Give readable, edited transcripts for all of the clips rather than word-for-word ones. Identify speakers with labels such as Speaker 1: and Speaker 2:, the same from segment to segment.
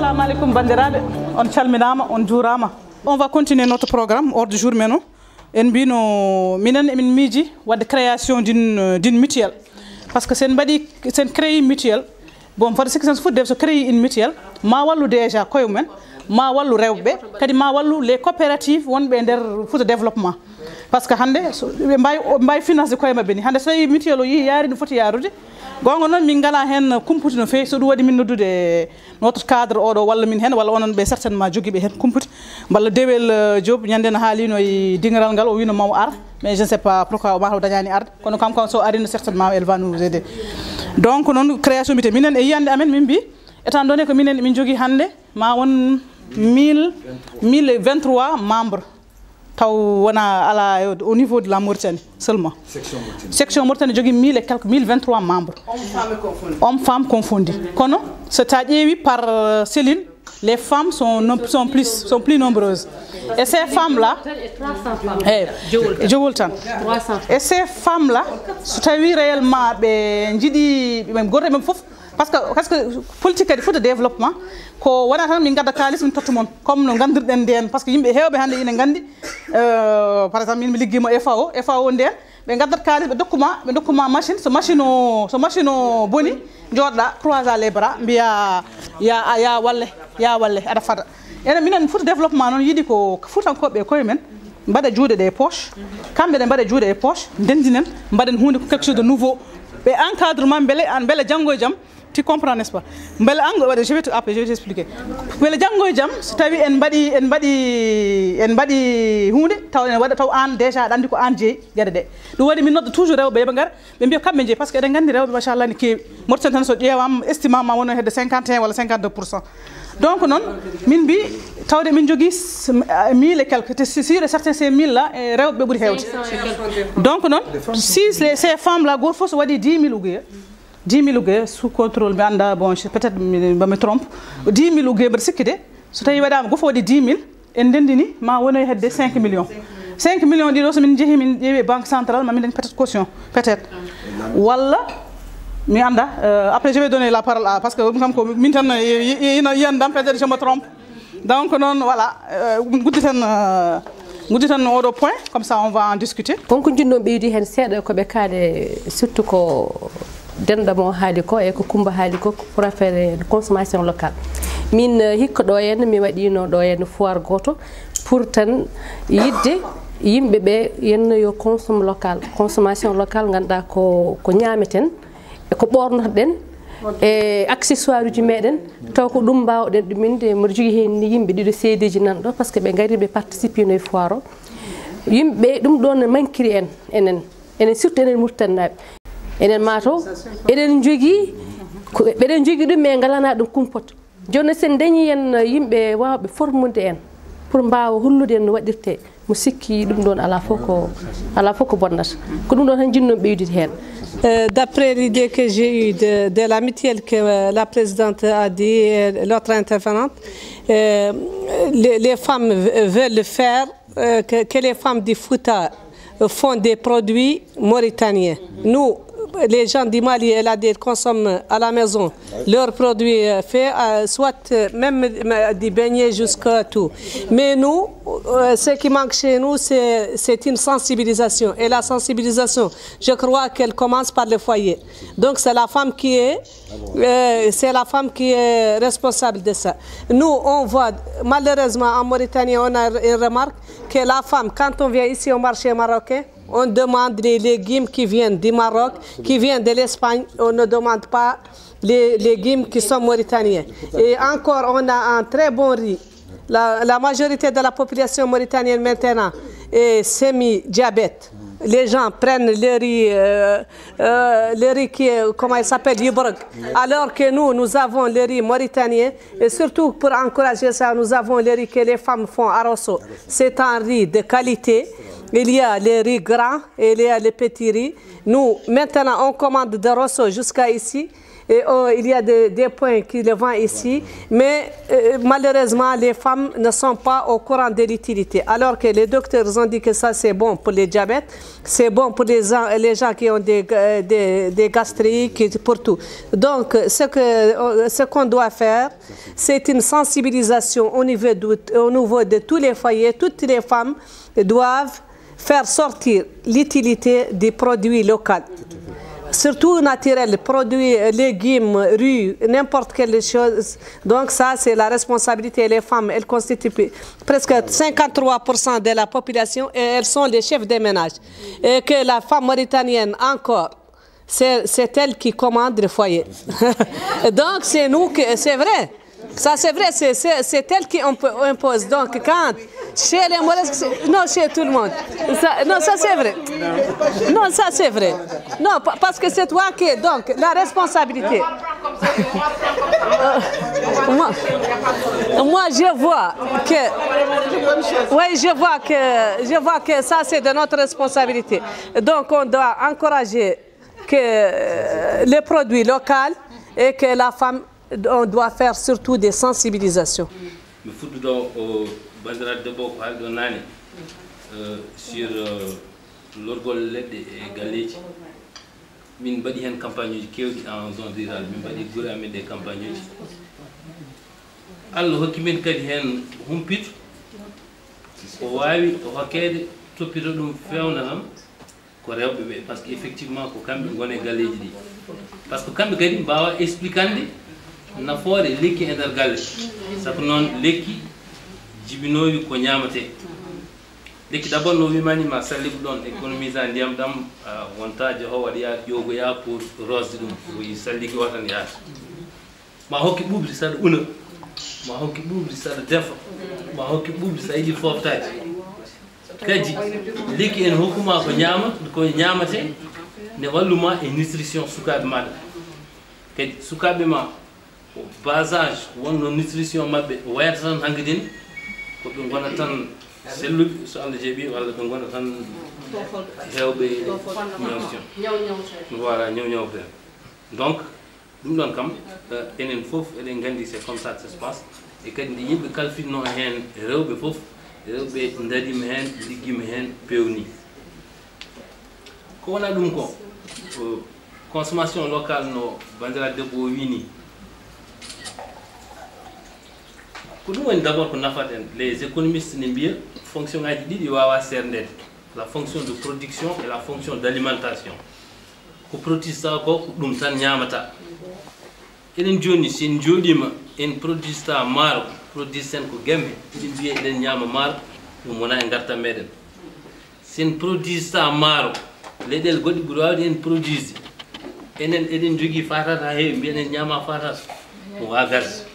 Speaker 1: Assalamu alaikum bandiraɓe, on calminama, on juurama. On va continuer notre programme ordre du jour maintenant. En bino minen emin miiji wadde création d'une mutuelle. Parce que sen mbaɗi sen créé mutuelle, bon fade sikki sen so fudde so créé une mutuelle, ma wallu déjà koye mumen, ma wallu rewɓe, kadi ma wallu les coopératives wonɓe nder Fouta développement. Parce que hande ɓe mbawi finance koye mabɓe ni. Hande so tawi mutuelle o yeehi yaari no foti yarude, gonga noon min ngala hen kumputi no fewi, so ɗum waɗi min noddude notre cadre oɗo walla min hen walla onon ɓe certainement joguiɓe hen kumputi walla Dewel Diop ñande no haalino e dingiral ngal o wino maw ar, mais je ne sais pas pourquoi o mataw dañani arde, kono kam so arino certainement elle va nous aider. Donc noon création mbite minen e yiyande amen min mbi étant donné que minen min jogui hande ma won 1023 membres taw wona ala au niveau de la Mauritanie seulement. Section Mauritanie jogui 1000 et quelques 1023 membres. Hommes-femmes confondus. Kono so ta ƴeewi par Céline, les femmes sont plus nombreuses. Et ces femmes-là, et ces femmes-là, so tawi réellement ɓe jiiɗi ɓe goto men foof, parce que politique kadi Fouta développement ko wona tan min gadda kalis min totta mon comme no gandirɗen nden, parce que yimɓe hewɓe hande ina gandi par exemple min mi liggima FAO nden ɓe gaddat kalis ɓe dokkuma machine, so machine o boni jooɗoɗa croisa les bras mbiya ya walle aɗa fada. Enen minen Fouta développement noon yiiɗi ko Foutankoɓe koye men mbaɗa juuɗe ɗe poche, kamɓe ɗe mbaɗa juuɗe e poche, ndendinen mbaɗen hunde quelque chose de nouveau ɓe encadrement beele janggo e jaam. Tu comprends, n'est-ce pas? Je vais t'expliquer. Mais le jango jam, so tawi en mbaɗi hunde taw an déjà andi ko an jeeyi gueɗe ɗe. Ɗum waɗi min nodda toujours rewɓe yoɓe gara ɓe mbiya kamɓe jeeyi, par ce que eɗen gandi rewɓe machallah ne keewi. Mauritanie tan so ƴeewama estimama wona hedde 51 walla 52%. Donc non min mbi tawde min jogui 1000 et quelques, sur certains ces 1000 là rewɓe ɓuuri hewde. Donc non si ces femmes là goto fof so waɗi 10 000 ouguiya 10 000 ouguiya sous contrôle mi anda bon peut-être me trompe 10 000 ouguiya mbaɗa sikki de so tawi waɗama goto waɗi 10 000 en ndendini ma wonoy hedde 5 millions 5 millions ɗiɗo so min jeehi min ƴeewi banque centrale ma min dañ peut-être caution peut-être walla mi anda après je vais donner la parole à parce que kam ko min tan yiyandam peut-être je me trompe donc non voilà gudditan oɗo point comme ça on va en discuter.
Speaker 2: Konko jinno ɓeydi hen seeɗa koɓe kaade surtout ko dendamo haali ko e ko Kumba haali ko pour affaire consommation locale. Min hikka ɗo henna mi waɗino ɗo henna foire goto pour tan yidde yimɓe ɓe yenna yo consomme local, consommation locale ganduɗa ko ñameten e ko ɓornotoɗen e accessoire uji meɗen taw ko ɗum mbawɗen ɗuminde mbiɗa jogui hen yimɓe ɗiɗo seedeji nanɗo par ce que ɓe gari ɓe participe no e foire o yimɓe ɗum ɗon ne manquiri en enen surtout enen Mauritanaɓe enen mataw eɗen jogui ɗum e galana ɗum kumpoto joni sen dañi en yimɓe wawɓe formude en pour mbawa hollude en no waɗirte mo sikki ɗum ɗon ala fof ko bonnata ko ɗum ɗon tan jinnomi ɓeydude hen.
Speaker 3: D'après l'idée que j'ai eue de la mutuelle que la présidente a dit, l'autre intervenante, les femmes veulent faire que les femmes du Fouta font des produits mauritaniens. Nous, les gens du Mali et l'ADL consomment à la maison leurs produits faits, soit même des beignets jusqu'à tout. Mais nous, ce qui manque chez nous, c'est une sensibilisation. Et la sensibilisation, je crois qu'elle commence par le foyer. Donc c'est la femme qui est responsable de ça. Nous, on voit, malheureusement en Mauritanie, on a une remarque que la femme, quand on vient ici au marché marocain, on demande les légumes qui viennent du Maroc, qui viennent de l'Espagne. On ne demande pas les légumes qui sont mauritaniens. Et encore, on a un très bon riz. La majorité de la population mauritanienne maintenant est semi-diabète. Les gens prennent le riz qui est, comment il s'appelle, Yubrug. Alors que nous avons le riz mauritanien. Et surtout pour encourager ça, nous avons le riz que les femmes font à Rosso. C'est un riz de qualité. Il y a les riz grands et il y a les petits riz. Nous, maintenant, on commande de Rosso jusqu'à ici. Et il y a des points qui le vendent ici, mais malheureusement, les femmes ne sont pas au courant de l'utilité. Alors que les docteurs ont dit que ça, c'est bon pour les diabètes, c'est bon pour les gens qui ont des gastriques, pour tout. Donc, ce qu'on doit faire, c'est une sensibilisation au niveau de tous les foyers. Toutes les femmes doivent faire sortir l'utilité des produits locaux. Surtout naturels, produits, légumes, riz, n'importe quelle chose. Donc ça, c'est la responsabilité. Les femmes, elles constituent presque 53% de la population et elles sont les chefs des ménages. Et que la femme mauritanienne, encore, c'est elle qui commande le foyer. Donc c'est nous, c'est vrai. Ça c'est vrai, c'est elle qui impose. Donc quand chez les Mauresques, non, chez tout le monde. Non, ça c'est vrai. Non, ça c'est vrai. Non, parce que c'est toi qui es donc la responsabilité. Moi je vois que, oui, je vois que ça c'est de notre responsabilité. Donc on doit encourager que les produits locaux et que la femme, on doit faire surtout des sensibilisations.
Speaker 4: Le foot au bandera de Boko Aldonani sur l'orgol LED et Galéji. Min badi hen campagne qui en zone rurale, min badi gurame des campagnes. Allah hokki men kadi hen humpito o wawi o hokkede toppito dum fewna am ko rewbe be parce que effectivement ko kambe gone galleji di parce que kambe kadi mbawa explicande nafoore lekki e nder galle sabu noon lekki jibinowi ko ñamate lekki d'abord no wimani ma sallibu ɗon économise a ndiyam ɗam wonta jeho waɗa ƴogoya pour rosde ɗum oyi salliki o tan yaata ma hokki ɓuɓri saɗa una ma hokki ɓuɓri saɗa defa ma hokki ɓuɓri sa yiɗi foftade kadi lekki en hokkuma ko ñamate ne walluma e nutrition sukaɓe maɗa kadi sukaɓe ma bas âge wonno nutrition mabɓe wayata tan hankkadin ko ɓe gona tan selluɓe so Allah jeeɓi walla ɓe gona tan hewɓe voilà ñawñawɓe donc ɗum ɗon kam enen fof eɗen gandi c'est comme ça que ça se passe et kadi nde yimɓe kalfinno hen rewɓe fof rewɓe darima hen liggima hen pewni ko wona ɗum ko consommation locale no bandira debbo o wini ko ɗum woni d'abord ko nafaten les économistes ne mbiya fonction ngaji ɗiɗi wawa serdede la fonction de production et la fonction d'alimentation ko produista ko ɗum tan ñamata eɗen joni sen joɗima en produista maaro produisen ko gemme eɗen mbiya eɗen ñama maaro ɗum wona e gartam meɗen sen produista maaro leyɗele goɗɗi ɓuuri wawde en produise enen eɗen jogui fatat ha heewi mbiyen en ñama fatat ɗum wa garde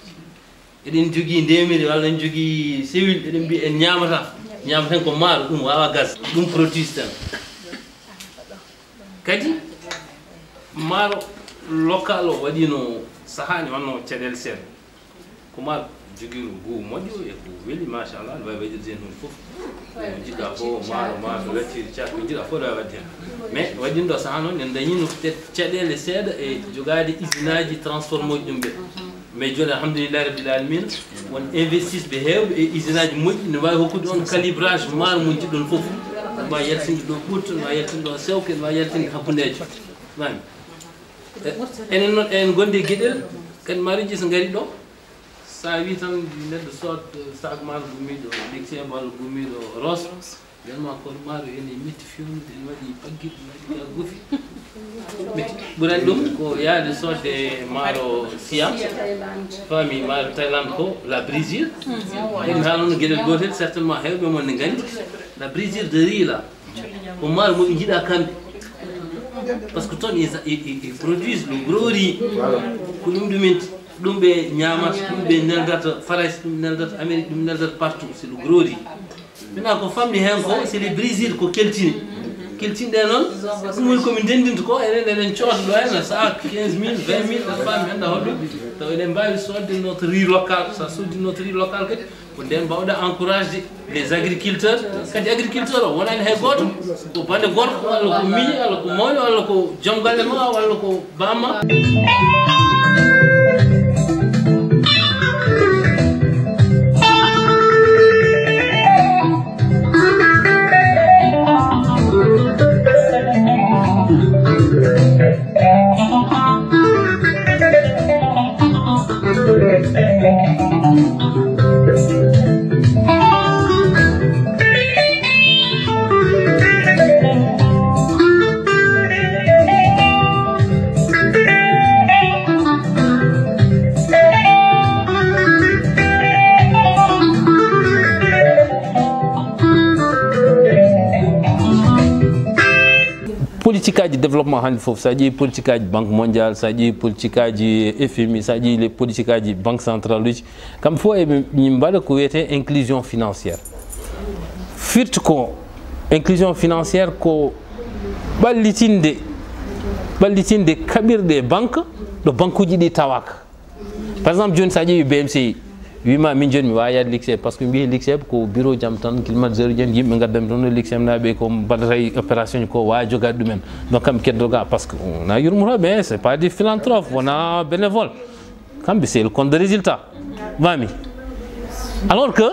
Speaker 4: eɗen jogui ndemiri walla en jogui sewil eɗen mbiya en ñamata ko maaro ɗum wawa gas ɗum produise tan kadi maaro local o waɗino sahani wanno caɗele seeɗa ko maaro joguiro goût moƴƴo e ko weeli machallah ne wawi waɗirde hen hunde foof jiɗɗa ko maaro wecciri cakko jiɗɗa fof ne wawi wadde hen mais waɗinɗo saha noon en dañino peut être caɗele seeɗa e jogade usine aji transforme uji ɗum ɓe mais joni alhamdoulillahi rabbil alamina won investisse ɓe hewɓe e usine aji moƴƴi ne wawi hokkude on calibrage maaro mo jiɗɗon foof ne wawi yaltinde ɗo ɓurto ne wawi yaltinde ɗo sewke ne wawi yaltinde hakkudejo mami enen noon en gonde gueɗel kadi maaroji so gari ɗo sa wi tan neɗɗo sood sac maaro gummiɗo lectien walla gummiɗo ros vraiment kono maaro ene metti fewnude ene waɗi bagguiɗe ne waɗi a goofi metti ɓurani ɗum ko yaade sodde maaro siyam fami maaro thaïlande ko la brisure kadi mi haala noon gueɗel gotel certainement hewɓe mon ne gandi la brisure de riz là ko maaro moɓe jiiɗa kamɓe parce que toon ils produisent le gros riz ko ɗum ɗuminti ɗum ɓe ñamata ɗum ɓe neldata France ɗum neldata Amérique ɗum neldata partout c'est le gros riz maintenant ko fammi hen ko c'est les brisures ko keltini keltinɗe noon ɗum woni komin ndendinta ko enen eɗen cooda ɗo hen sac 15 000 20 000 aɗa faami anda hoɗum taw eɗen mbawi sodde notre riz local sa soddi notre riz local kadi ko nden mbawɗa encouragé les agriculteurs kadi agriculteur o wonani hay goto ko bande gorko walla ko miñi walla ko mawni walla ko joom galle ma walla ko bamma politique de développement c'est-à-dire politique de Banque mondiale, c'est-à-dire politique de FMI, c'est-à-dire les politiques de Banque centrale, comme faut inclusion financière. First ko inclusion financière ko ballitinde kabir des banques de bankuji di tawak. Par exemple, John Sadji BMC oui ma min joni mi waya lycée parce que mbi lycée ko bureau jam tan climatiseur jen yimbe gaddam ton lycée nabe ko badray opération ko wa joga dumen donc kam keddoga parce que on a yurmura mais c'est pas des philanthropes, on a bénévole comme c'est le compte de résultat vami. Alors que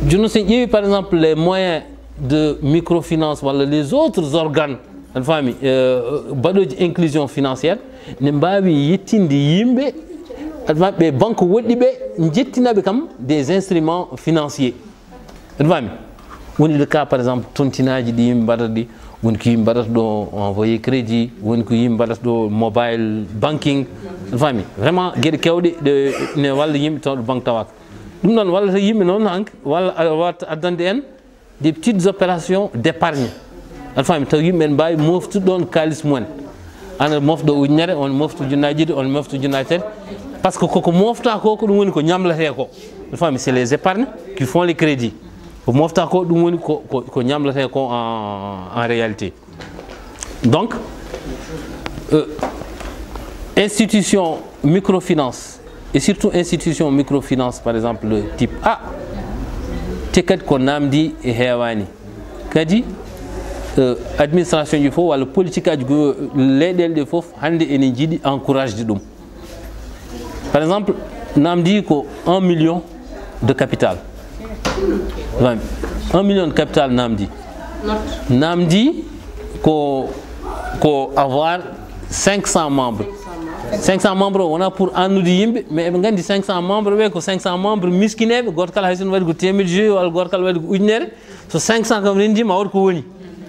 Speaker 4: je ne sais par exemple les moyens de microfinance wala les autres organes en famille badoji inclusion financière ne mbawi yettinde yimbe les banques des instruments financiers. On le cas par exemple, tontinage di mbaradi, on qui envoyer crédit, on qui mobile banking, vraiment gere kewde de ne walla yimbe to banque tawak. Dum non walla yimbe non hank walla adande en des petites opérations d'épargne. Enfin to yimbe bay moftu don kalis mon. Ana mofdo uñere on moftu junajide on moftu United. Parce que c'est les épargnes qui font les crédits. En réalité. Donc, institution microfinance, et surtout institution microfinance, par exemple, le type A, c'est qu'on a dit et Hewani. Kadi, administration du faux, la politique de l'aide de faux, encourage du dôme. Par exemple, nous dit qu'1 million de capital. 1 million de capital, nous dit qu'avoir 500 membres. 500 membres, on a pour un nous dit, mais on a 500 membres, 500 membres, miskine, gorkal haïsen wad goûter 1000 jeux, ou gorkal wad goûter, so 500 comme rindi, ma or ko.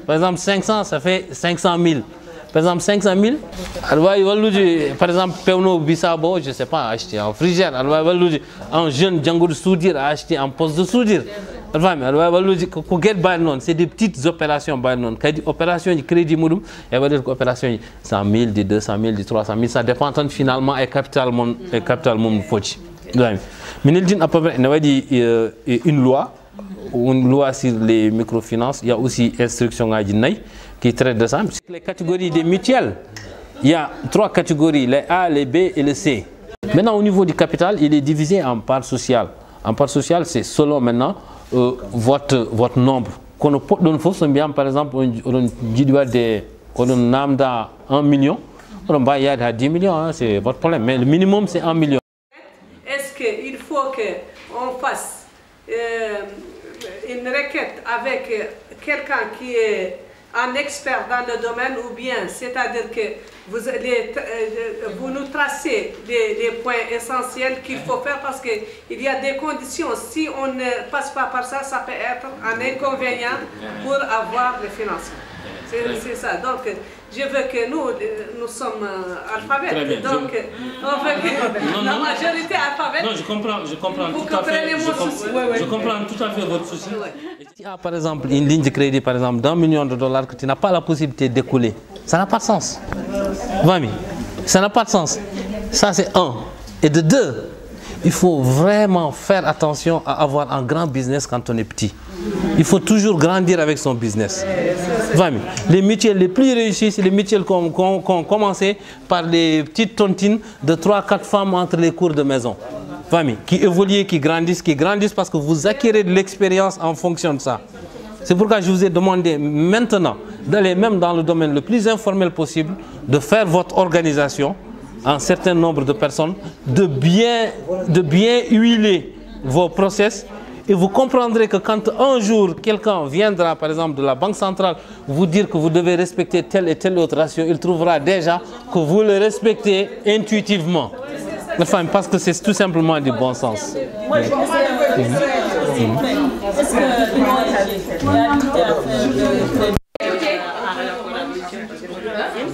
Speaker 4: Par exemple, 500, ça fait 500 000. Par exemple, 500 000, par exemple, Peuno Bissabo, je ne sais pas, acheter en frigère, un jeune Django de soudure a acheté un poste de soudure. C'est des petites opérations. Opération de crédit, et va dire opération de 100 000, de 200 000, de 300 000, ça dépend finalement du capital mon poche. Mais il dit à peu près, une loi sur les microfinances, il y a aussi instruction à Dinaï qui traite de ça. Les catégories des mutuelles, il y a 3 catégories, les A, les B et les C. Maintenant, au niveau du capital, il est divisé en parts sociales. En parts sociales, c'est selon maintenant votre nombre. Quand on donne fausse bien, par exemple, on dit qu'on a 1 million, on va 10 millions, c'est votre problème. Mais le minimum, c'est 1 million.
Speaker 3: Est-ce qu'il faut qu'on fasse une requête avec quelqu'un qui est un expert dans le domaine ou bien, c'est-à-dire que vous nous tracez les points essentiels qu'il faut faire parce qu'il y a des conditions. Si on ne passe pas par ça, ça peut être un inconvénient pour avoir les financements. C'est ça. Donc, je veux que nous sommes alphabètes. Donc, on veut que la majorité alphabète.
Speaker 4: Non, je comprends tout à fait. Je comprends tout à fait votre souci. Si tu as par exemple une ligne de crédit par exemple d'$1 million que tu n'as pas la possibilité d'écouler, ça n'a pas de sens. Vami, ça n'a pas de sens. Ça c'est un. Et de deux, il faut vraiment faire attention à avoir un grand business quand on est petit. Il faut toujours grandir avec son business. Les mutuelles les plus réussies, c'est les mutuelles qui ont commencé par des petites tontines de 3-4 femmes entre les cours de maison. Qui évoluent, qui grandissent parce que vous acquérez de l'expérience en fonction de ça. C'est pourquoi je vous ai demandé maintenant d'aller même dans le domaine le plus informel possible, de faire votre organisation, un certain nombre de personnes, de bien huiler vos process. Et vous comprendrez que quand un jour quelqu'un viendra par exemple de la Banque centrale vous dire que vous devez respecter tel et tel autre ratio, il trouvera déjà que vous le respectez intuitivement. Enfin, parce que c'est tout simplement du bon sens.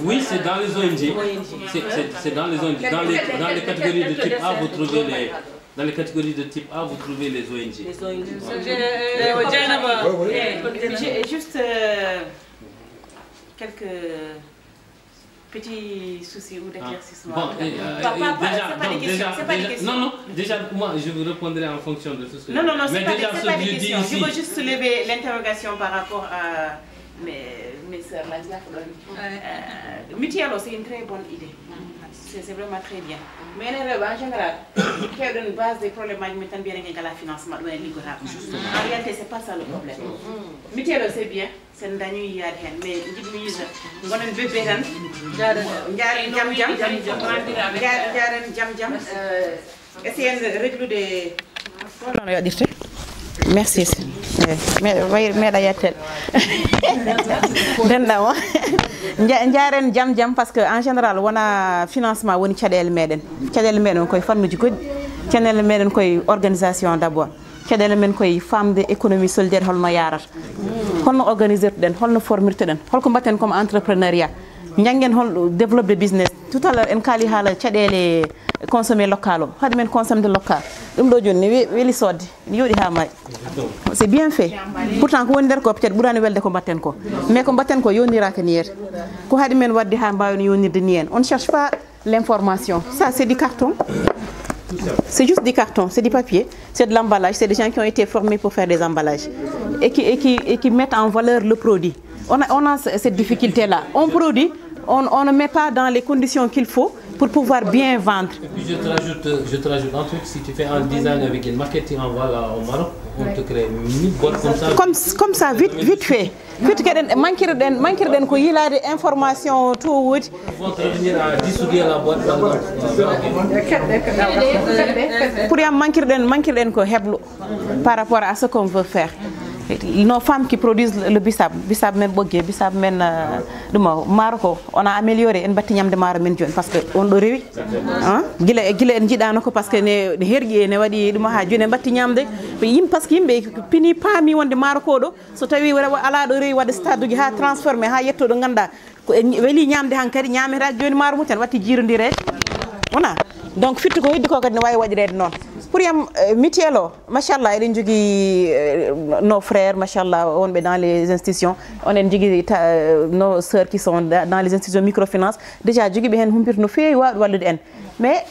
Speaker 4: Oui, c'est dans les ONG. C'est dans les ONG. Dans les catégories de type A, vous trouvez les... Dans les catégories de type A, vous trouvez les ONG. Les ONG.
Speaker 1: Juste
Speaker 5: quelques petits soucis ou d'éclaircissement.
Speaker 4: Bon, c'est pas des questions. Non, déjà, moi, je vous répondrai en fonction de tout ce que...
Speaker 5: Non, c'est pas des questions. Je veux juste soulever l'interrogation par rapport à mes sœurs, la diaphone. Mutuelo, c'est une très bonne idée. C'est vraiment très bien. Mais en général, il y a une base des problèmes qui bien la financement. En réalité, c'est pas ça le problème. Mutuelo, c'est bien. C'est un dañu yaad hen mais jibmiisa gonen bébé tan jaren jam essayen de réglude non yo dirte merci meɗa yettel dendamo jaren jam parce que en général wona financement woni caɗele meɗen koye fannuji goɗɗi caɗele meɗen koye organisation d'abord caɗele men koye famde économie solidaire holno yarata holno organiser den holno formirte den holko mbatten comme entrepreneuriat jangen hol développer business tout à l'heure en kali hala caɗele consommer local hade men consommer local dum do joni weli sodde yodi ha may c'est bien fait pourtant ko woni der ko peut-être burani welde ko mbatten ko mais ko mbatten ko yoniraka nier ko hade men waddi ha mbawni yonirde ni en on ne cherche pas l'information ça c'est du carton. C'est juste du carton, c'est du papier, c'est de l'emballage, c'est des gens qui ont été formés pour faire des emballages et qui mettent en valeur le produit. On a cette difficulté-là. On produit, on ne met pas dans les conditions qu'il faut pour pouvoir bien vendre.
Speaker 4: Et puis je te rajoute un truc, si tu fais un design avec une marketing en voilà au Maroc, on te crée 1000 boîtes comme ça.
Speaker 1: Comme ça, vite fait. Vite que manquer ko yilade information tout wodi.
Speaker 4: Ils vont revenir à dissoudre la boîte par exemple.
Speaker 1: Pour y manquer ko heblo par rapport à ce qu'on veut faire. Nos femmes qui produisent le bissap men bogué bissap men duma maroko on a amélioré en batti ñamde maro men joni parce que on do rewi hein gila en jidano ko parce que ne hergi ne wadi duma ha joni batti ñamde yim parce que yimbe pini pami wonde maroko do so tawi ala do rewi wade stade gi ha transformer ha yetto do ganda ko weli ñamde hankari ñamira joni maro muten watti jirondire wona donc fitti ko heddi ko kadi ne wawi wadirede non pour yam mutuelo machallah eden jogi nos frères machallah on be dans les institutions on en jogi nos sœurs qui sont dans les institutions microfinance déjà jogi be hen humpir no feewi wallude en mais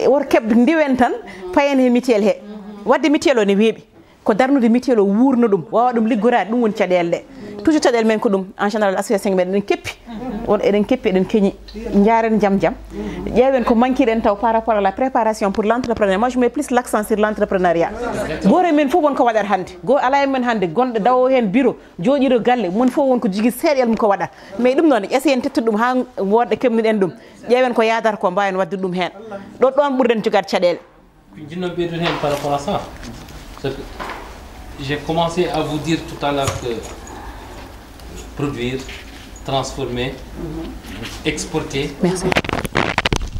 Speaker 1: wor kebde ndiwen tan payen he mutuel he wadde mutuelo ne weebi ko darnude mutuelo wuurno dum wawa dum liggorade dum woni cadelde toujours cadel men ko dum en général association ben eden keppi on eden keppi eden keñi njaren jam ƴeewen ko manki den taw par rapport à la préparation pour l'entrepreneuriat. Moi je mets plus l'accent sur l'entrepreneuriat. Gore men fof won ko wadar hande go ala men hande gonde dawo hen bureau jooɗiro galle mon fof won ko jigi seedel mum ko wada mais dum non essayen tettu dum ha wodde kemniden dum ƴeewen ko yadar ko mbawen wadde dum hen do don burden jogade cadel
Speaker 4: jinno beedo hen par rapport à ça. J'ai commencé à vous dire tout à l'heure que produire, transformer, exporter.
Speaker 1: Merci.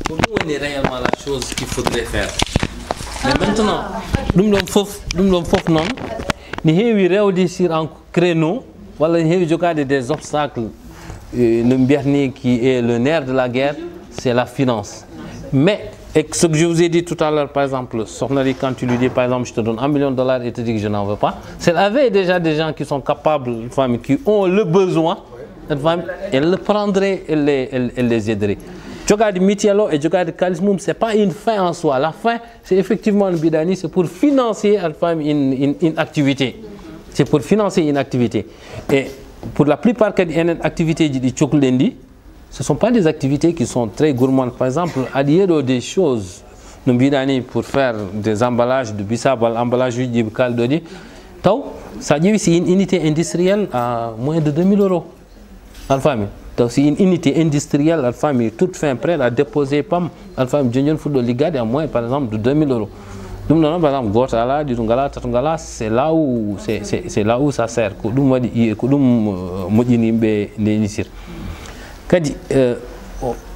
Speaker 4: Pour nous, on est réellement la chose qu'il faudrait faire. Mais maintenant, nous sommes non. Nous avons sur un créneau, voilà, nous avons des obstacles. Le dernier qui est le nerf de la guerre, c'est la finance. Mais et ce que je vous ai dit tout à l'heure, par exemple, Sornari, quand tu lui dis, par exemple, je te donne $1 million et tu dis que je n'en veux pas, c'est avait déjà des gens qui sont capables, une femme qui ont le besoin, elle le prendrait et les aiderait. Jogar de Mitielo et Jogar de Kalismoum, ce n'est pas une fin en soi. La fin, c'est effectivement le bidani, c'est pour financer une activité. C'est pour financer une activité. Et pour la plupart des activités de Tchoklendi, ce ne sont pas des activités qui sont très gourmandes. Par exemple, allier des choses pour faire des emballages de bissap, emballage de caldodi, ça dit c'est une unité industrielle à moins de 2000 €. C'est une unité industrielle, la famille toute fin prête à déposer PAM, la famille Junior Food de Ligade à moins par exemple de 2000 €. Donc, par exemple, Gotala, Dungala, Tatungala, c'est là où ça sert.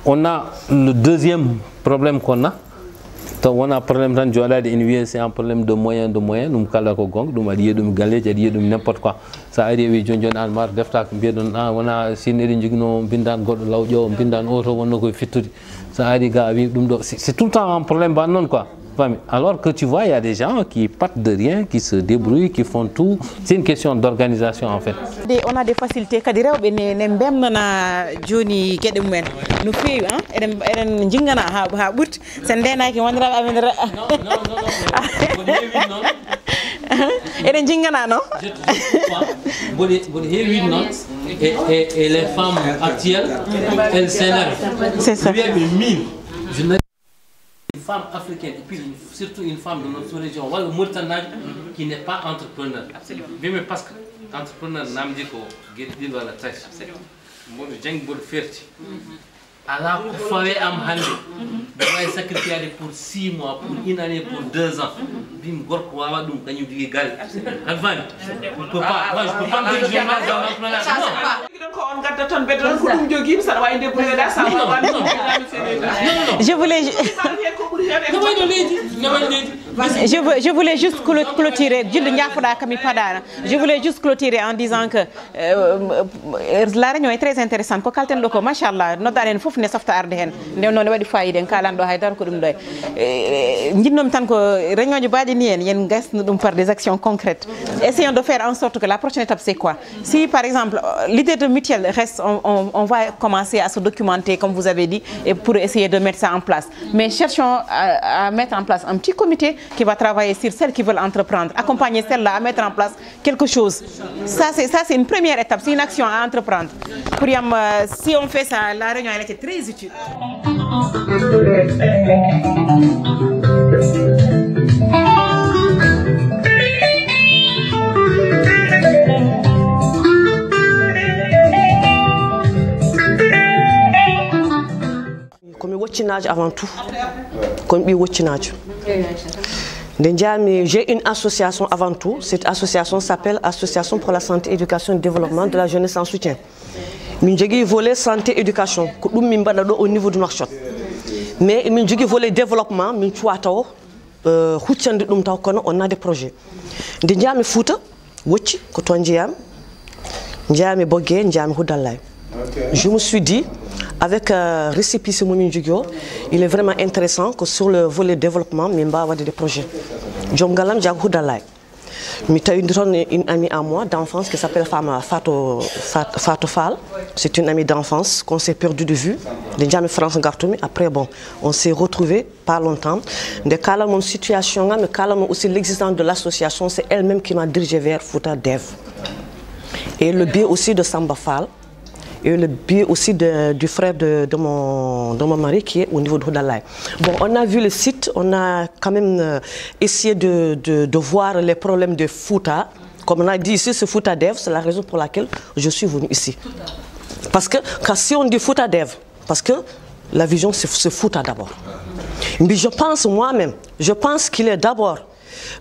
Speaker 4: On a le deuxième problème qu'on a. On a un problème de c'est un problème de moyens. Nous avons n'importe quoi. Ça arrive, Almar, Deftak, on a c'est tout le temps un problème. Quoi. Alors que tu vois, il y a des gens qui partent de rien, qui se débrouillent, qui font tout. C'est une question d'organisation en fait.
Speaker 5: On a des facilités. Kadi rewɓe ne mbemnana joni gueɗe mumen no feewi eɗen jingana ha ɓurti sen ndenaki woniraɓe amen eɗen jingana non
Speaker 4: et les femmes actuelles elles s'énervent.
Speaker 5: C'est ça.
Speaker 4: Une femme africaine et puis surtout une femme de notre région wala Mauritanie qui n'est pas entrepreneur. Absolument. Mais parce que entrepreneur nam dit ko gueɗɗi wala tati. Absolument. Mboɗo janggol ferti. ala ko fawe am hande ɓe wawi sacrifiade pour 6 mois pour 1 année pour 2 ans bim gorko wawa ɗum kañum jogui galle aɗa fami je peux pas me dire journal dans l'entrepreneuriat
Speaker 1: ko on gadda ton beddo ko ɗum jogui saɗa wawi débrouiller da sa
Speaker 5: Je voulais juste clôturer, je voulais juste clôturer en disant que la réunion est très intéressante. Ko kalten ɗo ko machallah noddaren fof ne softa arde hen nde noon waɗi fayida en kalan ɗo haydara ko ɗum ɗo jinnomi tan ko réunion ji mbaɗi ni en yen gasno ɗum par des actions concrètes. Essayons de faire en sorte que la prochaine étape c'est quoi? Si par exemple l'idée de mutuelle reste, on va commencer à se documenter comme vous avez dit et pour essayer de mettre ça en place. Mais cherchons à mettre en place un petit comité qui va travailler sur celles qui veulent entreprendre, accompagner celles-là à mettre en place quelque chose. Ça c'est une première étape, c'est une action à entreprendre. Si on fait ça, la réunion elle était très utile.
Speaker 6: Comme wottinage avant tout, comme wottinage. J'ai une association avant tout. Cette association s'appelle Association pour la santé, éducation et développement de la jeunesse en soutien. J'ai volet santé éducation au niveau du Nouakchott. Mais j'ai volet développement, on a des projets. Je me suis dit, avec récépissé il est vraiment intéressant que sur le volet développement, il va avoir des projets. Une amie à moi d'enfance qui s'appelle Fatou Fall. C'est une amie d'enfance qu'on s'est perdu de vue. Après, bon, on s'est retrouvés pas longtemps. De mon situation, mais aussi l'existence de l'association, c'est elle-même qui m'a dirigé vers Fouta Dev. Et le biais aussi de Samba Fall. Et le biais aussi du frère de mon mari qui est au niveau de Houdalaï. Bon, on a vu le site, on a quand même essayé de voir les problèmes de Fouta. Comme on a dit ici, c'est Fouta Dev, c'est la raison pour laquelle je suis venu ici. Parce que si on dit Fouta Dev, parce que la vision c'est Fouta d'abord. Mais je pense moi-même, je pense qu'il est d'abord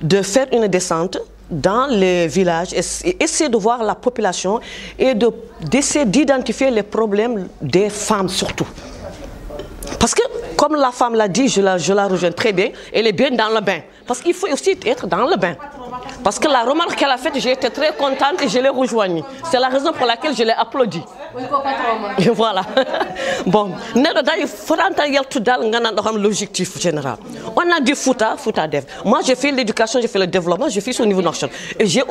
Speaker 6: de faire une descente dans les villages et essayer de voir la population et d'essayer d'identifier les problèmes des femmes surtout. Parce que, comme la femme l'a dit, je la rejoins très bien, elle est bien dans le bain. Parce qu'il faut aussi être dans le bain. Parce que la remarque qu'elle a faite, j'ai été très contente et je l'ai rejoignue. C'est la raison pour laquelle je l'ai applaudi. Et voilà. Bon, l'objectif général. On a dit Fouta Dev. Moi, j'ai fait l'éducation, j'ai fait le développement, j'ai fait ce niveau Nouakchott. Et je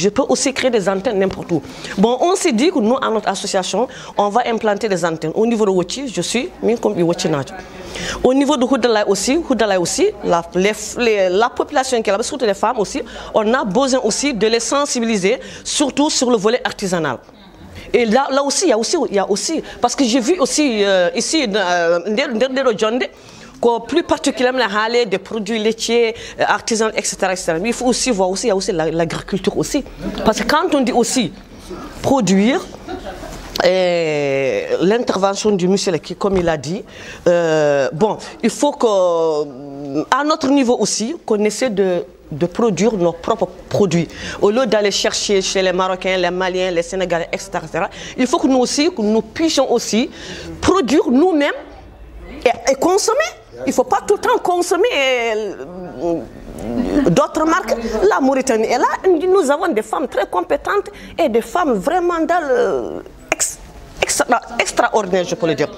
Speaker 6: peux aussi créer des antennes n'importe où. Bon, on s'est dit que nous, à notre association, on va implanter des antennes. Au niveau de Woti, je suis comme Wottinage. Au niveau de Houdalaï aussi, la population qui est là, surtout les femmes aussi, on a besoin aussi de les sensibiliser, surtout sur le volet artisanal. Et là aussi, il y a aussi, parce que j'ai vu aussi ici, plus particulièrement des produits laitiers, artisanaux, etc., Mais il faut aussi voir il y a aussi l'agriculture aussi. Parce que quand on dit aussi produire, l'intervention du monsieur qui, comme il a dit, bon, il faut qu'à notre niveau aussi, qu'on essaie de produire nos propres produits. Au lieu d'aller chercher chez les Marocains, les Maliens, les Sénégalais, etc., il faut que nous aussi, que nous puissions aussi produire nous-mêmes et consommer. Il ne faut pas tout le temps consommer d'autres marques. La Mauritanie est là. Nous avons des femmes très compétentes et des femmes vraiment extraordinaires, je peux le dire.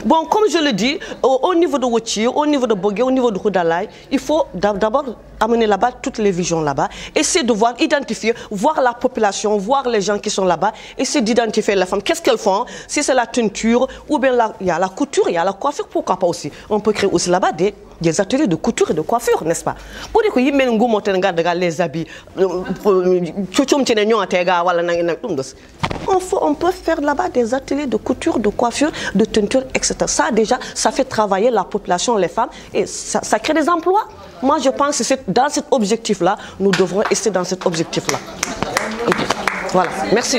Speaker 6: Bon, comme je le dis, au niveau de Wotir, au niveau de Bogué, au niveau de Houdalaï, il faut d'abord amener là-bas toutes les visions là-bas, essayer de voir, identifier, voir la population, voir les gens qui sont là-bas, essayer d'identifier les femmes. Qu'est-ce qu'elles font? Si c'est la teinture, ou bien il y a la couture, il y a la coiffure, pourquoi pas aussi? On peut créer aussi là-bas des ateliers de couture et de coiffure, n'est-ce pas? Pour dire que les habits, on peut faire là-bas des ateliers de couture, de coiffure, de teinture, etc. Ça déjà, ça fait travailler la population, les femmes, et ça crée des emplois. Moi, je pense que dans cet objectif-là, nous devrons essayer dans cet objectif-là. Voilà, merci.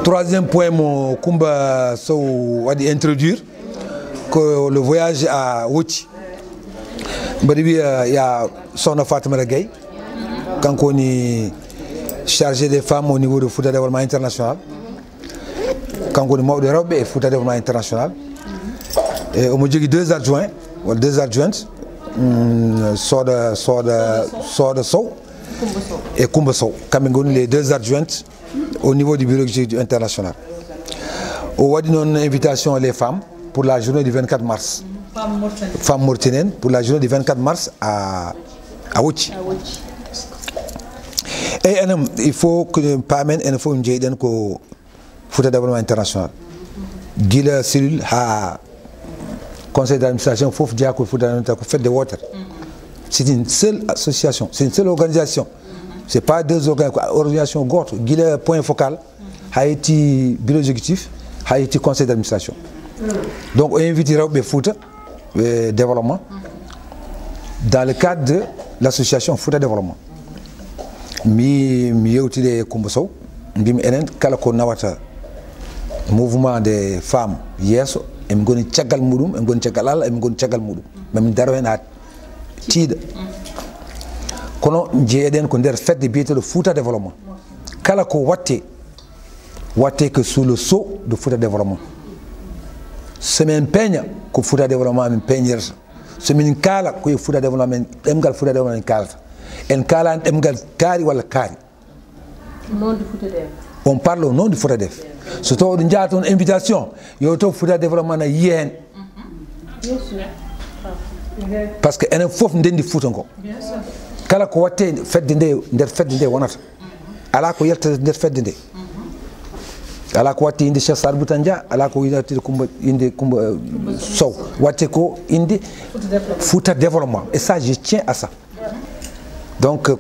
Speaker 7: Troisième point, mon Kumba Sow a dit introduire que le voyage à Wouti. Il y a Sona Fatima Gay, quand on est chargé des femmes au niveau du foot développement international, quand on est mort d'Europe et foot développement international. Et on a dit deux adjointes, Soda Sow et Kumba Sow, quand les deux adjointes au niveau du bureau exécutif international. On a donné une invitation aux femmes pour la journée du 24 mars. Femmes mauritaniennes pour la journée du 24 mars à Wouti. Et il faut que nous parlons et il faut que nous foot développement international. La cellule a conseil d'administration, il faut dire que foot développement fait de water. C'est une seule association, c'est une seule organisation. Ce n'est pas deux organisations gortes. Le point focal, Haïti, bureau exécutif, Haïti, conseil d'administration. Donc, on invite le foot développement dans le cadre de l'association foot développement. Mi utilisé Kumboso, mi enen kala ko nawata mouvement des femmes yeso em goni tiagal mudum em goni tiagal Allah em goni tiagal mudum même daro hen hat tiida kono jeeden ko der fedde biyeteɗo Fouta développement kala ko watte que sous le sceau de Fouta développement semen peña ko Fouta développement min peñirta somin kala ko Fouta développement emgal Fouta développement kalata en kala emgal kaari walla kaari on parle au nom du Fouta Dev so to ɗo jaata on invitation yo to Fouta développement na yiyen parce que enen fof ndendi Fouta ngo kala ko watte fedde nde nder fedde nde wonata ala ko yaltata nder fedde nde ala ko watte inde Cheikh Sadou Boutandia ala ko inde Kumba Sow watte ko inde Fouta développement et ça je tiens à ça. Donc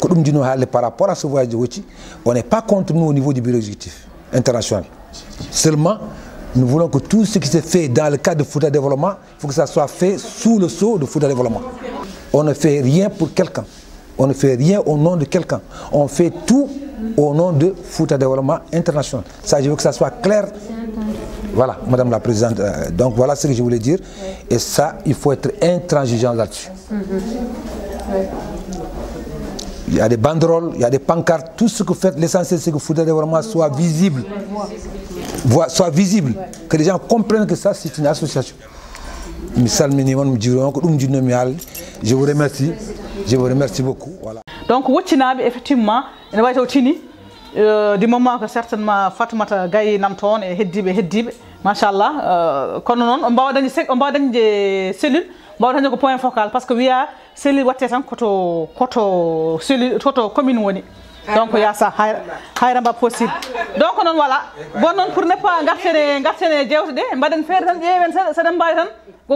Speaker 7: par rapport à ce voyage de Wouti, on n'est pas contre nous au niveau du bureau exécutif international. Seulement, nous voulons que tout ce qui se fait dans le cadre de Fouta développement, il faut que ça soit fait sous le sceau de Fouta développement. On ne fait rien pour quelqu'un. On ne fait rien au nom de quelqu'un. On fait tout au nom de Fouta développement international. Ça, je veux que ça soit clair. Voilà, Madame la Présidente. Donc voilà ce que je voulais dire. Et ça, il faut être intransigeant là-dessus. Il y a des banderoles, il y a des pancartes, tout ce que vous faites, l'essentiel c'est que Fouta développement soit visible. Soit visible. Que les gens comprennent que ça, c'est une association. Je vous remercie. Je vous remercie beaucoup. Voilà.
Speaker 1: Donc, effectivement, du moment que certainement Fatoumata Gaye Namton et Heddibe, machallah, quand on va dans des cellules, on va dans point focal parce que il y a cellule wattetan koto cellule koto commune woni. Donc il y a ça, hayramba possible. Donc non voilà. Bon non pour ne pas gartene jewtude mbaden feere tan ƴeewen saɗa mbawi tan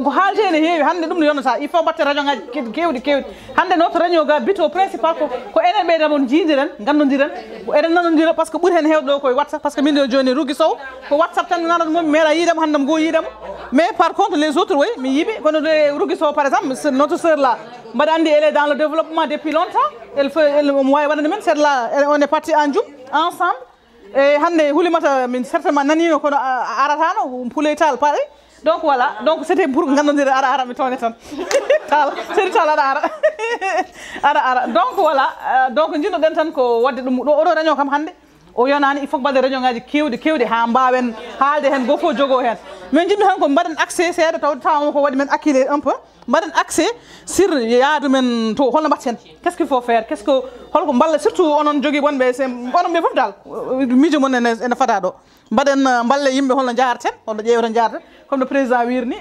Speaker 1: ko haalte ne heewi hande ɗum no yonnata il faut batte radio ngaji kewɗi hande notre réunion ga bito principal ko enen ɓeydamon jiidiren gandodiren ko enen nanodira par ce que ɓuuri hen hewde ɗo koye WhatsApp par ce que min ɗo joni Rougui Sow ko WhatsApp tan nanata momi meeɗa yiidemo handam goo yiidemo mais par contre les autres oui mi yiiɓe kono Rougui Sow par exemple notre sœur là mbaɗa andi elle est dans le développement depuis longtemps elle wawi waɗande men c'est là on est parti en Djoum ensemble et hande Houlimata min certainement nanino kono aratano Pouleytal pareil. Donc voilà, donc c'était pour gandondir ara mi tone tan tal c'est tal ara donc voilà donc jino den tan ko wadde dum do réunion kam hande o yonani il faut balde réunion ngaji kewɗi ha mbawen haalde hen goto fof jogo hen min jimmi tan ko mbaɗen accès seeɗa taw ko waɗi men acculé un peu mbaɗen accès sur yaadu men to holno mbatten qu'est ce qu'il faut faire qu'est ce que holko balla surtout onon jogui wonɓe onon ɓe foof dal miijo mon ene fada ɗo mbaɗen balle yimɓe holno jarten holno ƴeewata jarten comme le président wirni